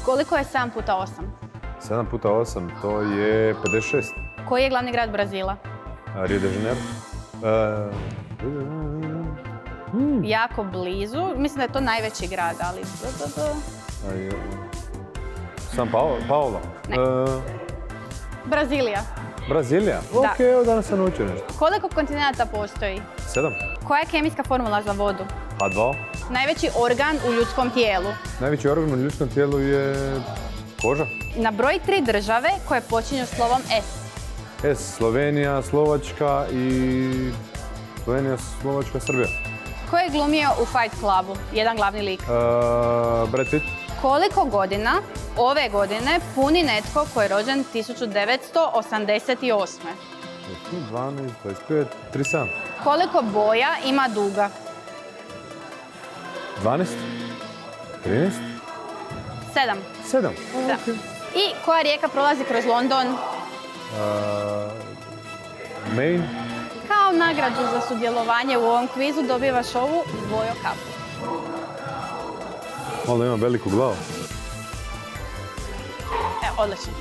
Koliko je 7 puta 8? 7 puta 8, to je 56. Koji je glavni grad Brazila? Rio de Janeiro. Jako blizu. Mislim da je to najveći grad, ali... San Paulo. Ne. Brazilija. Brazilija? Da. Ok, evo danas sam naučio nešto. Koliko kontinenta postoji? 7. Koja je kemijska formula za vodu? H2. Najveći organ u ljudskom tijelu. Najveći organ u ljudskom tijelu je koža. Nabroj 3 države koje počinju slovom S. S. Slovenija, Slovačka i... Slovačka, Srbija. Ko je glumio u Fight Clubu? Jedan glavni lik. Brad Pitt. Koliko godina ove godine puni netko koji je rođen 1988. 12, 25, 37. Koliko boja ima duga? 12? 13? 7. 7. Da. I koja rijeka prolazi kroz London? Maine. Kao nagradu za sudjelovanje u ovom kvizu dobivaš ovu Vojo kapu. Malo imam veliku glavu. Evo, odlično.